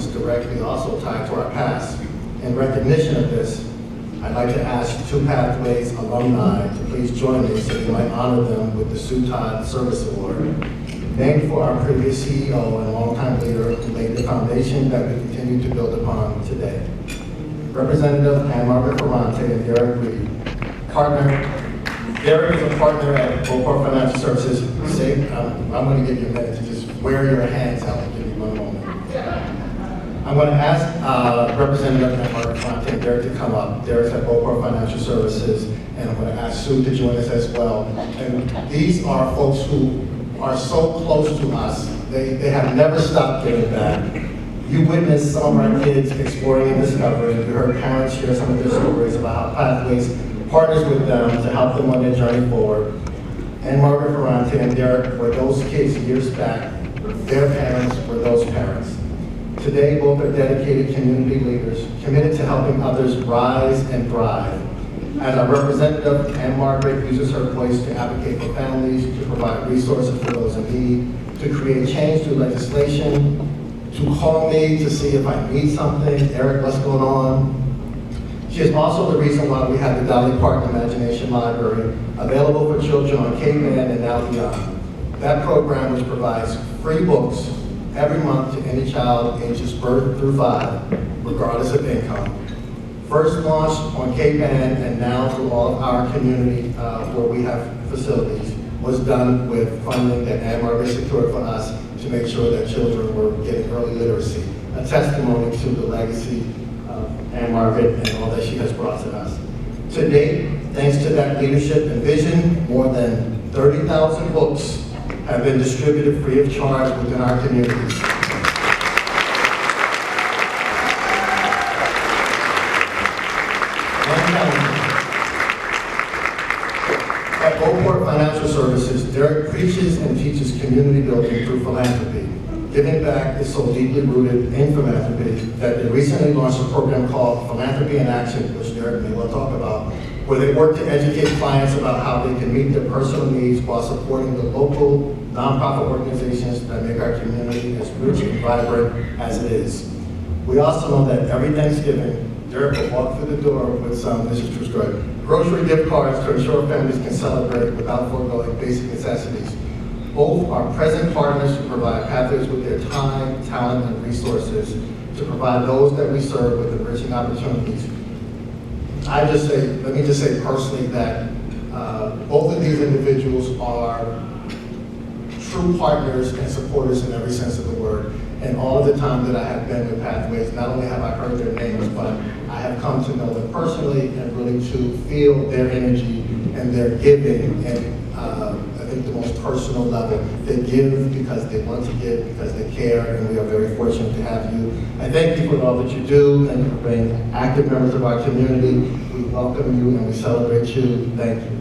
is directly also tied to our past. In recognition of this, I'd like to ask two Pathways alumni to please join me so we might honor them with the Sue Todd Service Award, named for our previous CEO and longtime leader who laid the foundation that we continue to build upon today. Representative Ann-Margaret Ferrante and Derek Reed, Derek is a partner at Beauport Financial Services. I'm going to give you a minute to just wear your hands out. Give me one moment. I'm going to ask Representative Ann-Margaret Ferrante and Derek to come up. Derek's at Beauport Financial Services, and I'm going to ask Sue to join us as well. And these are folks who are so close to us. They have never stopped giving back. You witnessed some of our kids exploring and discovering. You heard parents share some of their stories about how Pathways partners with them to help them on their journey forward. Ann-Margaret Ferrante and Derek were those kids years back. Their parents were those parents. Today, both are dedicated community leaders, committed to helping others rise and thrive. As our representative, Ann-Margaret uses her voice to advocate for families, to provide resources for those in need, to create change through legislation, to call me to see if I need something. Eric, what's going on? She is also the reason why we have the Dolly Parton Imagination Library available for children on K-Man and now beyond. That program, which provides free books every month to any child ages birth through 5, regardless of income. First launched on K-Man and now through all of our community where we have facilities, was done with funding that Ann-Margaret secured for us to make sure that children were getting early literacy, a testimony to the legacy of Ann-Margaret and all that she has brought to us. To date, thanks to that leadership and vision, more than 30,000 books have been distributed free of charge within our communities. At Beauport Financial Services, Derek preaches and teaches community building through philanthropy. Giving back is so deeply rooted in philanthropy that they recently launched a program called Philanthropy in Action, which Derek may well talk about, where they work to educate clients about how they can meet their personal needs while supporting the local nonprofit organizations that make our community as rich and vibrant as it is. We also know that every Thanksgiving, Derek will walk through the door with some, this is true story, grocery gift cards to ensure families can celebrate without foregoing basic necessities. Both are present partners who provide Pathways with their time, talent, and resources to provide those that we serve with enriching opportunities. Let me just say personally that both of these individuals are true partners and supporters in every sense of the word. And all of the time that I have been with Pathways, not only have I heard their names, but I have come to know them personally and really to feel their energy and their giving and I think the most personal level. They give because they want to give, because they care, and we are very fortunate to have you. I thank you for all that you do. Thank you for being active members of our community. We welcome you and we celebrate you. Thank you.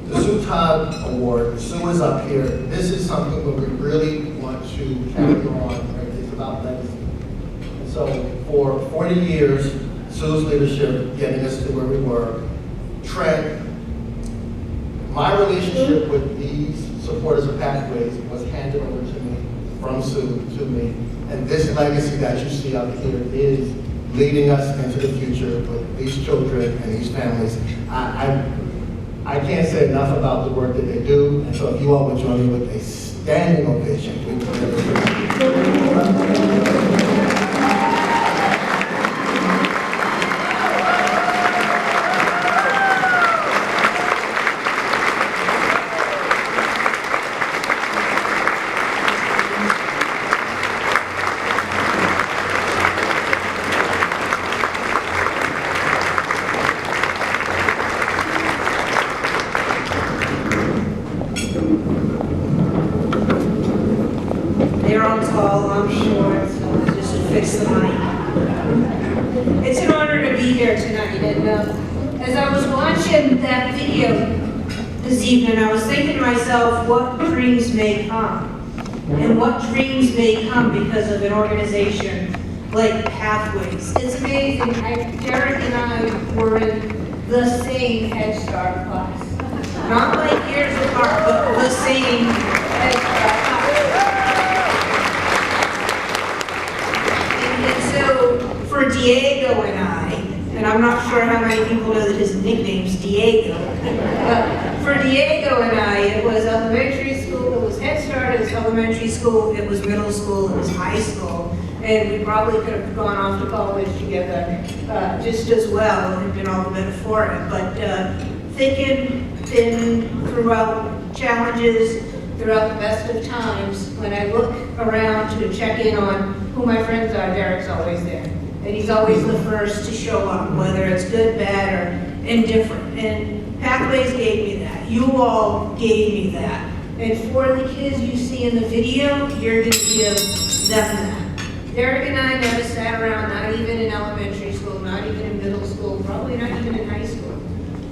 The Sue Todd Award, Sue is up here. This is something that we really want to carry on. Right? It's about legacy. And so for 40 years, Sue's leadership getting us to where we were. Trent, my relationship with these supporters of Pathways was handed over to me, from Sue to me. And this legacy that you see up here is leading us into the future with these children and these families. I can't say enough about the work that they do, and so if you all would join me with a standing ovation, we They're all tall, I'm short, so this should fix the mic. It's an honor to be here tonight, and As I was watching that video this evening, I was thinking to myself, what dreams may come? And what dreams may come because of an organization like Pathways. It's amazing. Derek and I were in the same Head Start class. Not like years apart, but the same Head Start class. And so for Diego and I'm not sure how many people know that his nickname's Diego, but for Diego and I, it was elementary school, it was Head Start, it was elementary school, it was middle school, it was high school, and we probably could have gone off to college together just as well and been all the better for it. But thick and thin throughout challenges, throughout the best of times, when I look around to check in on who my friends are, Derek's always there. And he's always the first to show up, whether it's good, bad, or indifferent. And Pathways gave me that. You all gave me that. And for the kids you see in the video, you're going to give them that. Derek and I never sat around, not even in elementary school, not even in middle school, probably not even in high school,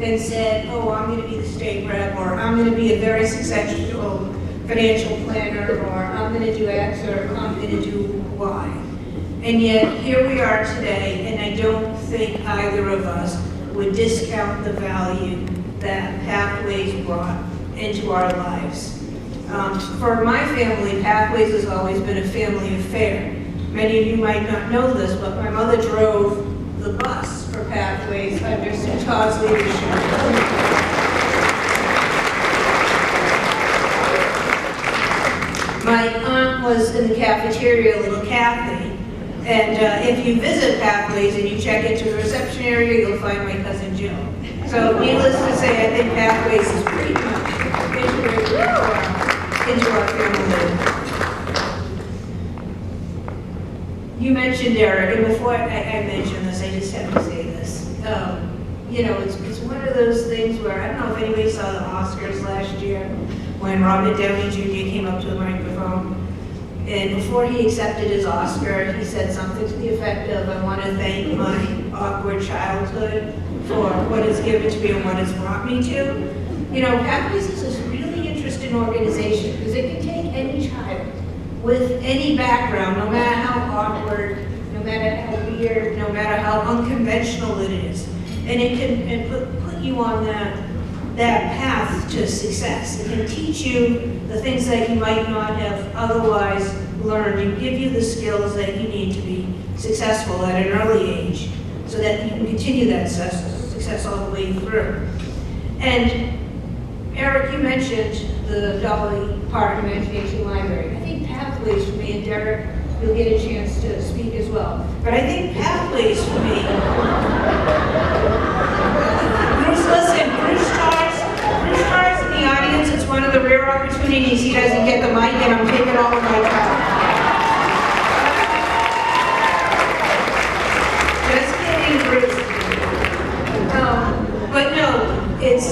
and said, oh, I'm going to be the state rep, or I'm going to be a very successful financial planner, or I'm going to do X, or I'm going to do Y. And yet, here we are today, and I don't think either of us would discount the value that Pathways brought into our lives. For my family, Pathways has always been a family affair. Many of you might not know this, but my mother drove the bus for Pathways under Todd's leadership. My aunt was in the cafeteria, little Kathy. And if you visit Pathways and you check into the reception area, you'll find my cousin Jill. So needless to say, I think Pathways is pretty much integrated into our family. You mentioned Derek, and before I mention this, I just have to say this. You know, it's one of those things where, I don't know if anybody saw the Oscars last year, when Robert Downey Jr. came up to the microphone. And before he accepted his Oscar, he said something to the effect of, I want to thank my awkward childhood for what it's given to me and what it's brought me to. You know, Pathways is this really interesting organization because it can take any child with any background, no matter how awkward, no matter how weird, no matter how unconventional it is, and it can put you on that path to success. It can teach you the things that you might not have otherwise learned and give you the skills that you need to be successful at an early age so that you can continue that success all the way through. And Eric, you mentioned the Dolly Park Imagination Library. I think Pathways for me, and Derek, you'll get a chance to speak as well. But I think Pathways for me, Bruce Starr's in the audience. It's one of the rare opportunities he doesn't get the mic, and I'm taking all of my time. Just kidding, Bruce. But no, it's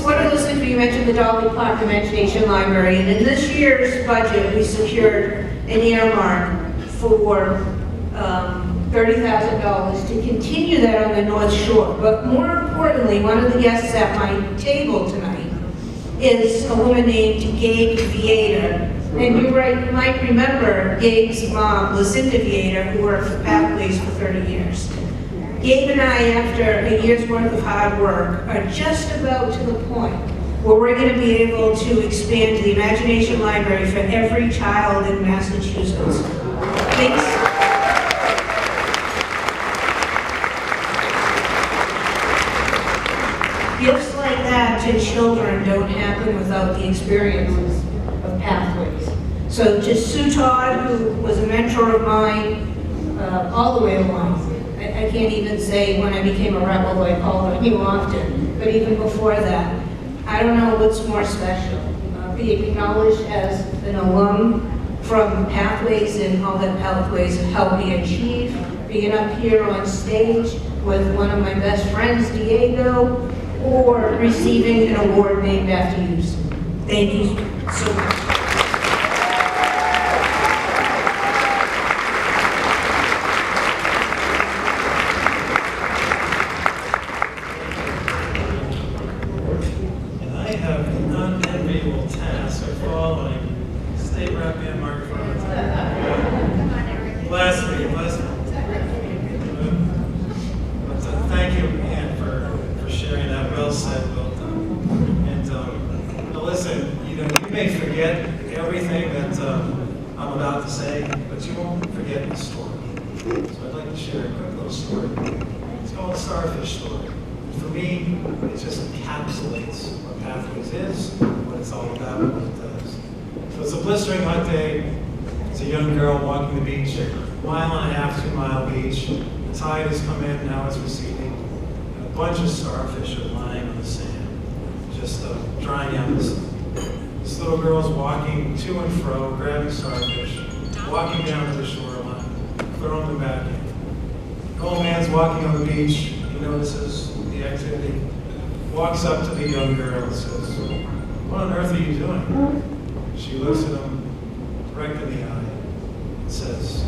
one of those things where you mentioned the Dolly Park Imagination Library, and in this year's budget, we secured an earmark for $30,000 to continue that on the North Shore. But more importantly, one of the guests at my table tonight is a woman named Gabe Vieira. And you might remember Gabe's mom, Lucinda Vieira, who worked for Pathways for 30 years. Gabe and I, after a year's worth of hard work, are just about to the point where we're going to be able to expand the Imagination Library for every child in Massachusetts. Thanks. Gifts like that to children don't happen without the experiences of Pathways. So to Sue Todd, who was a mentor of mine all the way along, I can't even say when I became a rebel, I called on you often, but even before that, I don't know what's more special. Being acknowledged as an alum from Pathways and all that Pathways helped me achieve, being up here on stage with one of my best friends, Diego, or receiving an award named after you. Thank you so much. herculean task of following State Rep Ann-Margaret Ferrante. Bless me. But thank you, Ann, for sharing that. Well said, well done. And now listen, you may forget everything that I'm about to say, but you won't forget the story. So I'd like to share a quick little story. It's called the Starfish Story. For me, it just encapsulates what Pathways is, what it's all about, what it does. So it's a blistering hot day. It's a young girl walking the beach, a 1.5 2-mile beach. The tide has come in, now it's receding. And a bunch of starfish are lying on the sand, just drying out the sun. This little girl's walking to and fro, grabbing starfish, walking down to the shoreline, throwing them back in. The old man's walking on the beach. He notices the activity, walks up to the young girl and says, "What on earth are you doing?" She looks at him right in the eye and says,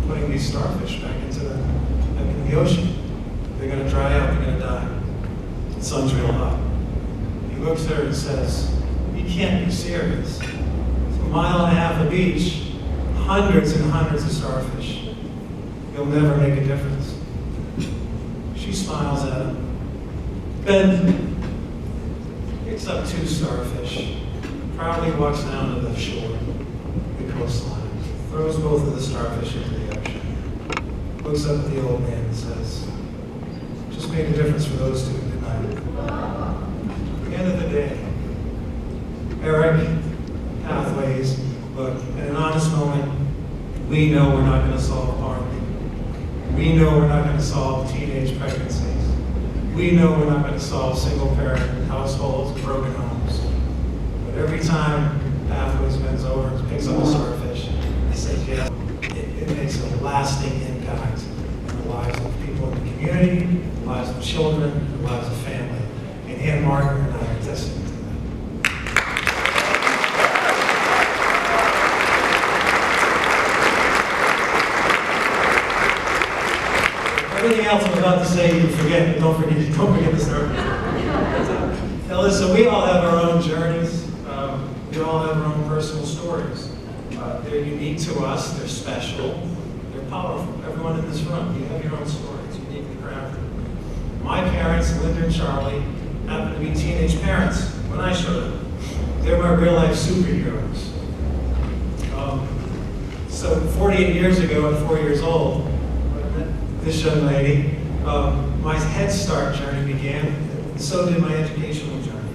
"Putting these starfish back into the ocean. They're going to dry out, they're going to die. The sun's real hot." He looks at her and says, "You can't be serious. It's 1.5 miles of beach, hundreds and hundreds of starfish. You'll never make a difference." She smiles at him, bends, picks up 2 starfish, proudly walks down to the shore, the coastline, throws both of the starfish into the ocean, looks up at the old man and says, "Just made a difference for those 2 tonight." At the end of the day, Eric, Pathways, look, in an honest moment, we know we're not going to solve poverty. We know we're not going to solve teenage pregnancies. We know we're not going to solve single-parent households, broken homes. But every time Pathways bends over and picks up a starfish, he says, yes, it makes a lasting impact in the lives of people in the community, the lives of children, the lives of family. And Ann-Margaret and I are testament to that. Everything else I'm about to say, you can forget, but don't forget the story. Now listen, we all have our own journeys. We all have our own personal stories. They're unique to us, they're special, they're powerful. Everyone in this room, you have your own story, it's uniquely crafted. My parents, Linda and Charlie, happened to be teenage parents when I showed up. They're my real life superheroes. So 48 years ago, at 4 years old, this young lady, my Head Start journey began, and so did my educational journey.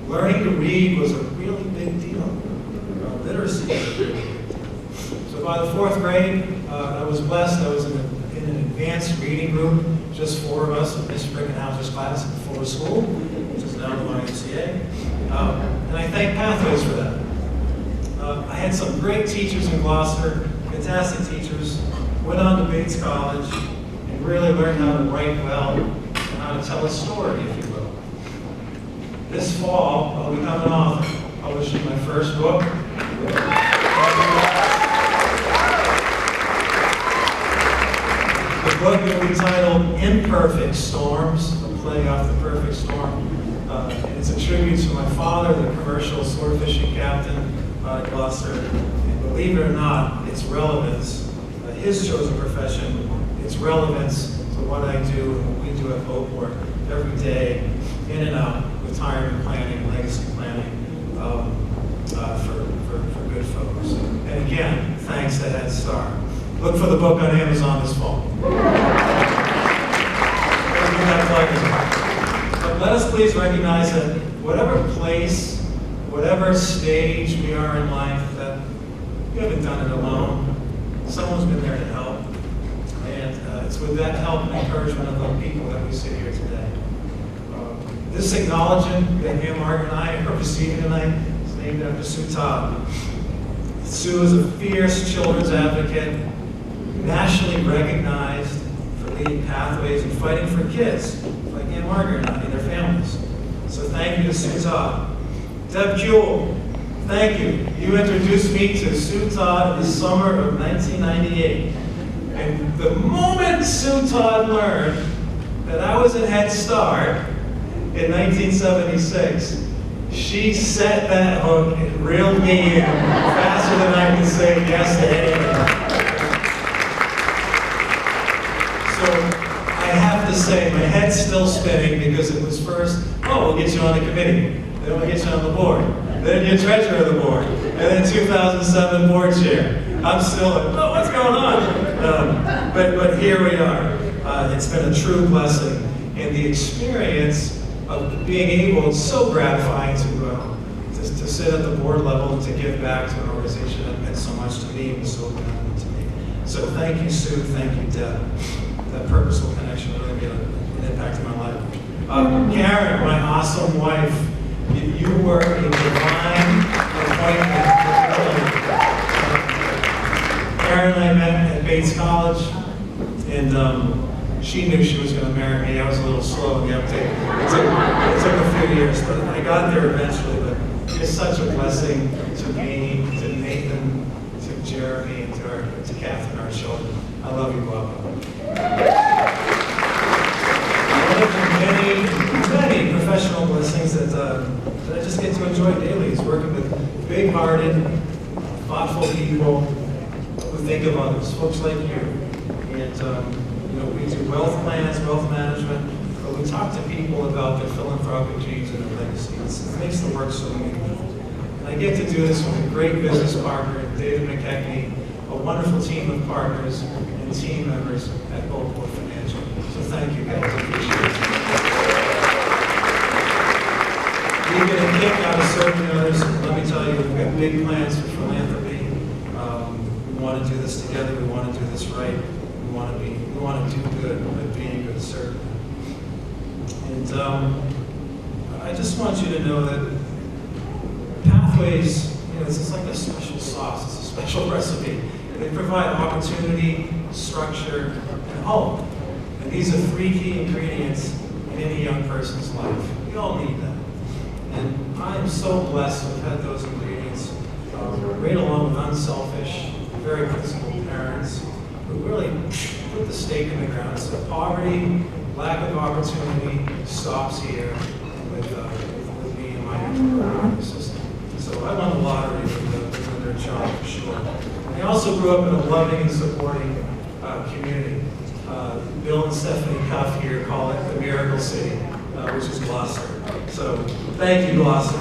Learning to read was a really big deal. Literacy was a really big deal. So by the 4th grade, I was blessed. I was in an advanced reading group, just 4 of us in Miss Brickenhauser's class before school, which is now the YMCA. And I thank Pathways for that. I had some great teachers in Gloucester, fantastic teachers. Went on to Bates College and really learned how to write well and how to tell a story, if you will. This fall, I'll become an author, publishing my first book. The book will be titled Imperfect Storms, a play off The Perfect Storm. And it's a tribute to my father, the commercial sword fishing captain at Gloucester. And believe it or not, its relevance, his chosen profession, its relevance to what I do and what we do at Beauport every day, in and out, retirement planning, legacy planning, for good folks. And again, thanks to Head Start. Look for the book on Amazon this fall. But let us please recognize that whatever place, whatever stage we are in life, that we haven't done it alone. Someone's been there to help, and it's with that help and encouragement of the people that we sit here today. This acknowledgement that Ann-Margaret and I are receiving tonight is named after Sue Todd. Sue is a fierce children's advocate, nationally recognized for leading Pathways and fighting for kids like Ann-Margaret and I and their families. So thank you to Sue Todd. Deb Kuehl, thank you. You introduced me to Sue Todd in the summer of 1998. And the moment Sue Todd learned that I was in Head Start in 1976, She set that hook and reeled me in faster than I could say yes to anything. So I have to say, my head's still spinning because it was first, oh, we'll get you on the committee, then we'll get you on the board, then you're treasurer of the board, and then 2007 board chair. I'm still like, oh, what's going on? But here we are. It's been a true blessing, and the experience of being able, it's so gratifying to sit at the board level and to give back to an organization that meant so much to me and was so important to me. So thank you, Sue. Thank you, Deb. That purposeful connection really made an impact in my life. Karen, my awesome wife, you were a divine appointment. Karen and I met at Bates College, and she knew she was going to marry me. I was a little slow in the uptake. It took a few years, but I got there eventually. But it's such a blessing to me, to Nathan, to Jeremy, and to Catherine, our children. I love you, Bob. One of the many professional blessings that I just get to enjoy daily is working with big-hearted, thoughtful people who think of others, folks like you. And we do wealth plans, wealth management, but we talk to people about their philanthropic dreams and their legacy. It makes the work so meaningful. And I get to do this with a great business partner, David McKechnie, a wonderful team of partners and team members at Gala Financial. So thank you guys, I appreciate it. We get a kick out of serving others. Let me tell you, we've got big plans for philanthropy. We want to do this together. We want to do this right. We want to do good, but being good servant. And I just want you to know that Pathways, this is like a special sauce. It's a special recipe. They provide opportunity, structure, and hope. And these are three key ingredients in any young person's life. We all need them. And I am so blessed to have had those ingredients, right along with unselfish, very principled parents who really put the stake in the ground. So poverty, lack of opportunity stops here with me and my system. So I won the lottery with their child for sure. I also grew up in a loving and supporting community. Bill and Stephanie Cuff here call it the Miracle City, which is Gloucester. So thank you, Gloucester.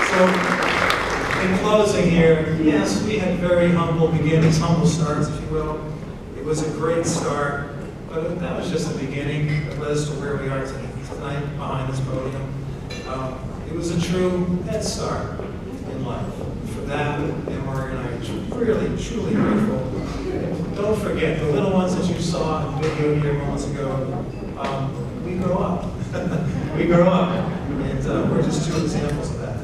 So in closing here, yes, we had very humble beginnings, humble starts, if you will. It was a great start, but that was just the beginning that led us to where we are tonight behind this podium. It was a true head start in life. For that, Ann-Margaret and I are really, truly grateful. Don't forget, the little ones that you saw in video here moments ago, we grow up. We grow up, and we're just two examples of that.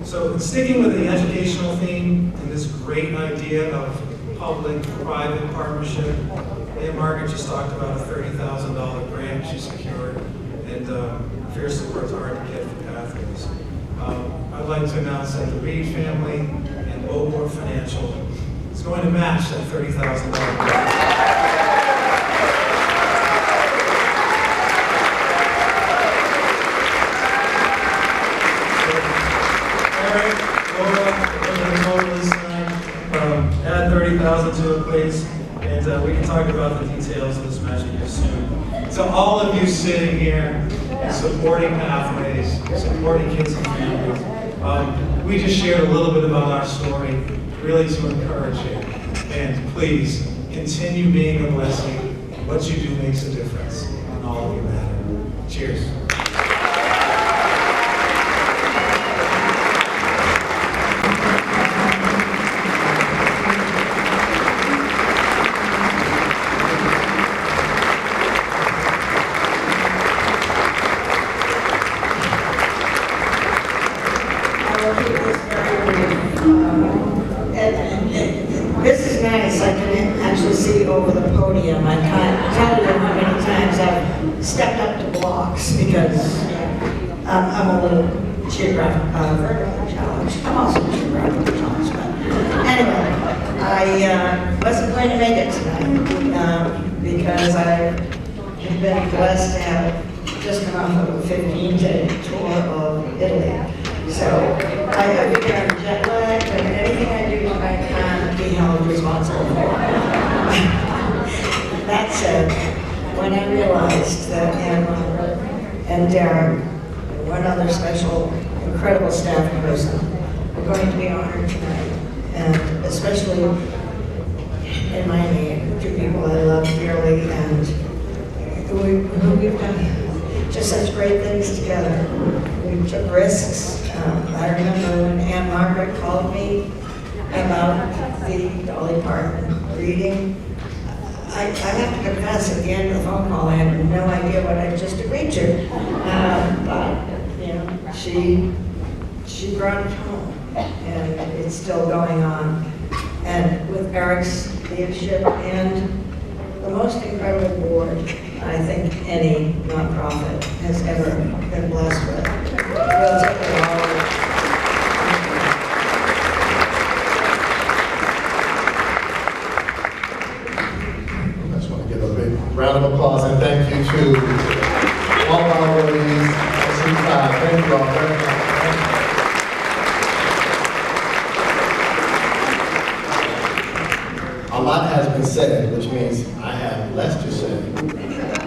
So sticking with the educational theme and this great idea of public-private partnership, Ann-Margaret just talked about a $30,000 grant she secured, and fiercely worked hard to get for Pathways. I'd like to announce that the Reed family and Gala Financial is going to match that $30,000 grant. Add 30,000 to it, please, and we can talk about the details of this magic here soon. To all of you sitting here, supporting Pathways, supporting kids and families, we just shared a little bit about our story, really to encourage you. And please, continue being a blessing. What you do makes a difference, and all of you matter. Cheers. This is nice. I can actually see over the podium. I can't tell you how many times I've stepped up to blocks because I'm a little geographically challenged. I'm also geographically challenged, but anyway, I wasn't going to make it tonight because I have been blessed to have just come off of a 15-day tour of Italy. So I figure I'm jet lagged, and anything I do I can't be held responsible for. That said, when I realized that Ann-Margaret and Darren, and one other special, incredible staff person, were going to be honored tonight, and especially in my name, two people I love dearly, and who we've done just such great things together. We took risks. I remember when Ann-Margaret called me about the Dolly Parton reading. I have to confess, at the end of the phone call, I had no idea what I just agreed to. But, you know, she brought it home, and it's still going on. And with Eric's leadership and the most incredible board I think any nonprofit has ever been blessed with. We'll take it all. I just want to give a big round of applause and thank you to all of our ladies. Thank you all very